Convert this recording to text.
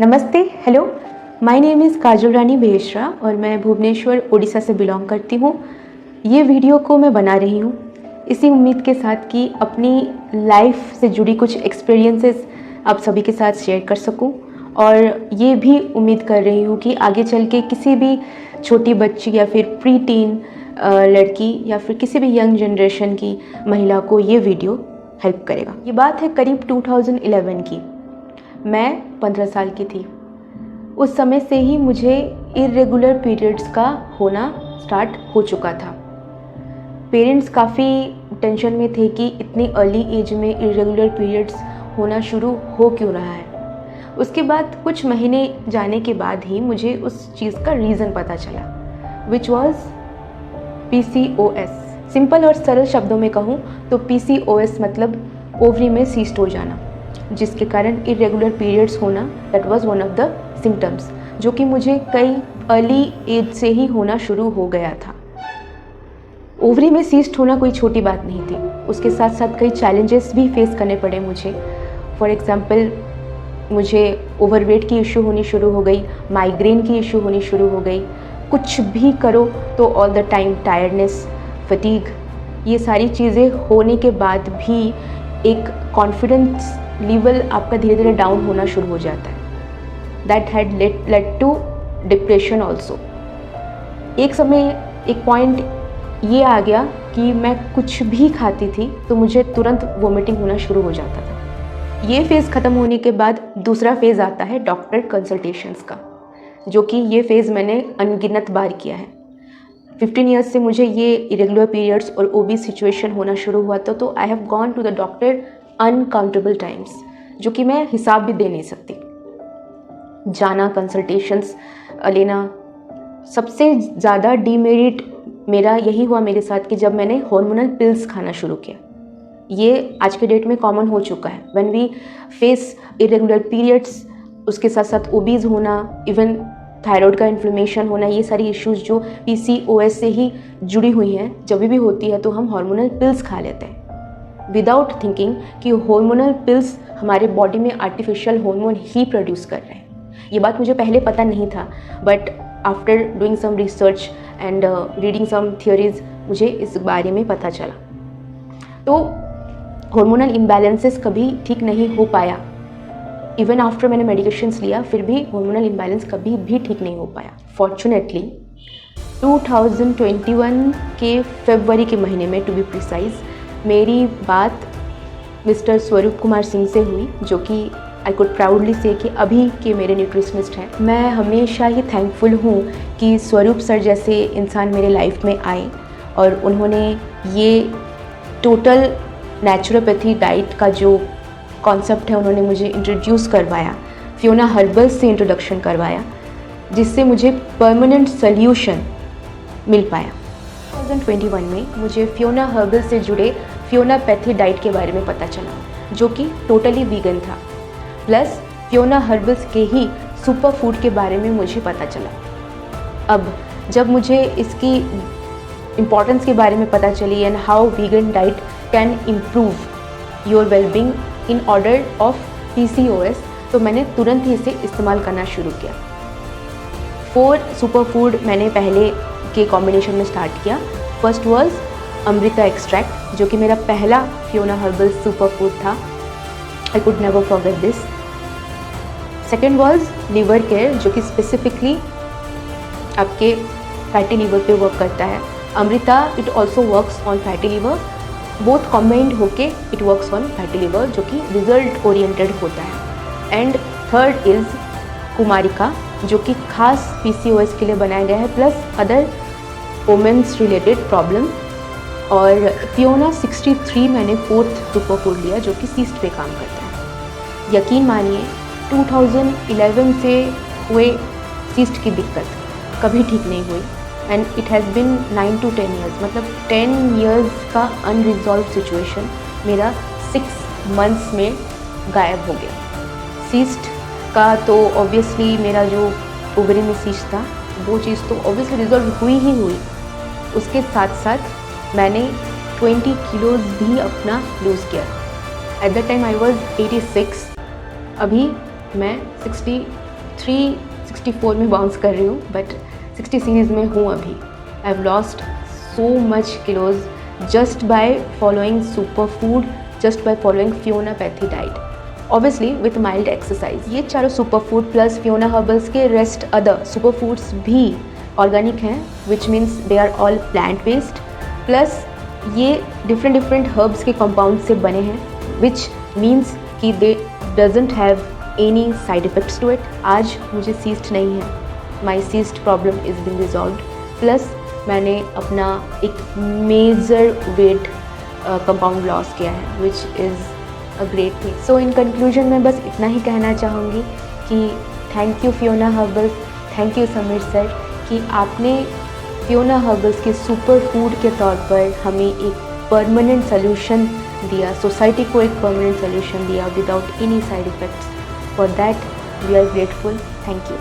नमस्ते, hello. My name is काजल रानी बेहशरा और मैं भुवनेश्वर, उड़ीसा से बिलोंग करती हूँ। ये वीडियो को मैं बना रही हूँ इसी उम्मीद के साथ कि अपनी लाइफ से जुड़ी कुछ एक्सपीरियंसेस आप सभी के साथ शेयर कर सकूँ, और ये भी उम्मीद कर रही हूँ कि आगे चल के किसी भी छोटी बच्ची या फिर प्री टीन लड़की या फिर किसी भी यंग जनरेशन की महिला को ये वीडियो हेल्प करेगा। ये बात है करीब 2011 की। मैं 15 साल की थी। उस समय से ही मुझे इरेगुलर पीरियड्स का होना स्टार्ट हो चुका था। पेरेंट्स काफ़ी टेंशन में थे कि इतनी अर्ली एज में इरेगुलर पीरियड्स होना शुरू हो क्यों रहा है। उसके बाद कुछ महीने जाने के बाद ही मुझे उस चीज़ का रीज़न पता चला, विच वॉज PCOS। सिंपल और सरल शब्दों में कहूँ तो PCOS मतलब ओवरी में सीस्ट हो जाना, जिसके कारण इरेगुलर पीरियड्स होना, that was one of the symptoms, जो कि मुझे कई अर्ली एज से ही होना शुरू हो गया था। ओवरी में सीस्ट होना कोई छोटी बात नहीं थी। उसके साथ साथ कई चैलेंजेस भी फेस करने पड़े मुझे। फॉर एग्जांपल, मुझे ओवरवेट की इशू होनी शुरू हो गई, माइग्रेन की इशू होनी शुरू हो गई। कुछ भी करो तो all the time tiredness, fatigue, ये सारी चीज़ें होने के बाद भी एक कॉन्फिडेंस लेवल आपका धीरे धीरे डाउन होना शुरू हो जाता है। That had led to depression also. एक समय एक पॉइंट ये आ गया कि मैं कुछ भी खाती थी तो मुझे तुरंत वोमिटिंग होना शुरू हो जाता था। ये फेज़ ख़त्म होने के बाद दूसरा फेज़ आता है डॉक्टर कंसल्टेशंस का, जो कि ये फेज़ मैंने अनगिनत बार किया है। 15 ईयर्स से मुझे ये इरेगुलर पीरियड्स और ओबीस सिचुएशन होना शुरू हुआ था, तो I have gone to the doctor uncountable times, जो कि मैं हिसाब भी दे नहीं सकती। जाना, कंसल्टेशंस लेना। सबसे ज़्यादा डीमेरिट मेरा यही हुआ मेरे साथ कि जब मैंने हार्मोनल पिल्स खाना शुरू किया। ये आज के डेट में कॉमन हो चुका है। When we face irregular periods, उसके साथ साथ ओबीज होना, इवन थायराइड का इन्फ्लेमेशन होना, ये सारी इश्यूज जो PCOS से ही जुड़ी हुई हैं, जब भी होती है तो हम हार्मोनल पिल्स खा लेते हैं विदाउट थिंकिंग कि हार्मोनल पिल्स हमारे बॉडी में आर्टिफिशियल हार्मोन ही प्रोड्यूस कर रहे हैं। ये बात मुझे पहले पता नहीं था, but after doing some research and reading some theories मुझे इस बारे में पता चला। तो हार्मोनल इम्बैलेंसेस कभी ठीक नहीं हो पाया। इवन आफ्टर मैंने मेडिकेशंस लिया, फिर भी हार्मोनल इम्बैलेंस कभी भी ठीक नहीं हो पाया। फॉर्चुनेटली 2021 के फरवरी के महीने में, टू बी प्रिसाइज, मेरी बात मिस्टर स्वरूप कुमार सिंह से हुई, जो कि आई कुड प्राउडली से कि अभी के मेरे न्यूट्रिशनिस्ट हैं। मैं हमेशा ही थैंकफुल हूँ कि स्वरूप सर जैसे इंसान मेरे लाइफ में आए और उन्होंने ये टोटल नेचुरोपैथी डाइट का जो कॉन्सेप्ट है उन्होंने मुझे इंट्रोड्यूस करवाया, फियोना हर्बल्स से इंट्रोडक्शन करवाया, जिससे मुझे परमानेंट सल्यूशन मिल पाया। 2021 में मुझे फियोना हर्बल्स से जुड़े फियोनापैथी डाइट के बारे में पता चला, जो कि टोटली वीगन था। प्लस फियोना हर्बल्स के ही सुपर फूड के बारे में मुझे पता चला। अब जब मुझे इसकी इम्पोर्टेंस के बारे में पता चली and how vegan diet can improve your wellbeing in order of PCOS, तो मैंने तुरंत ही इसे इस्तेमाल करना शुरू किया। 4 सुपर फूड मैंने पहले के कॉम्बिनेशन में स्टार्ट किया। फर्स्ट वाज अमृता एक्सट्रैक्ट, जो कि मेरा पहला फियोना हर्बल्स सुपर फूड था। I could never forget this. Second was liver care, जो कि स्पेसिफिकली आपके फैटी लिवर पे वर्क करता है। Amrita it also works on fatty liver, both combined होके it works on fatty liver, जो कि रिजल्ट ओरिएंटेड होता है। एंड थर्ड इज़ कुमारिका, जो कि खास PCOS के लिए बनाया गया है, plus other women's related problem. और फियोना 63 मैंने 4th सुपर फूड लिया, जो कि सीस्ट पे काम करता है। यकीन मानिए 2011 से हुए सीस्ट की दिक्कत कभी ठीक नहीं हुई, and it has been 9 to 10 years, मतलब 10 ईयर्स का अनरिजॉल्व सिचुएशन मेरा 6 मंथ्स में गायब हो गया। सीस्ट का तो ऑब्वियसली मेरा जो ओवरी में सीस्ट था वो चीज़ तो ऑब्वियसली रिजॉल्व हुई ही हुई। उसके साथ साथ मैंने 20 किलोज भी अपना लूज़ किया। At the time I was 86, अभी मैं 364 में बाउंस कर रही हूँ, बट 60 सीरीज़ में हूँ अभी। I have lost so much kilos just by following superfood, just by following Fiona Pathy diet, obviously with mild exercise। ये चारों superfood plus Fiona Herbals के rest other superfoods भी organic हैं, which means they are all plant based, plus ये different herbs के compounds से बने हैं, which means कि they doesn't have any side effects to it। आज मुझे cyst नहीं है, my cyst problem is being resolved, plus मैंने अपना एक मेजर वेट कंपाउंड लॉस किया है, which is a great thing. So in conclusion मैं बस इतना ही कहना चाहूँगी कि thank you Fiona herbals, thank you Sameer sir कि आपने फियोना हर्बल्स के सुपर फूड के तौर पर हमें एक परमानेंट सोल्यूशन दिया, सोसाइटी को एक परमानेंट सोल्यूशन दिया without any side effects. For that we are grateful. Thank you.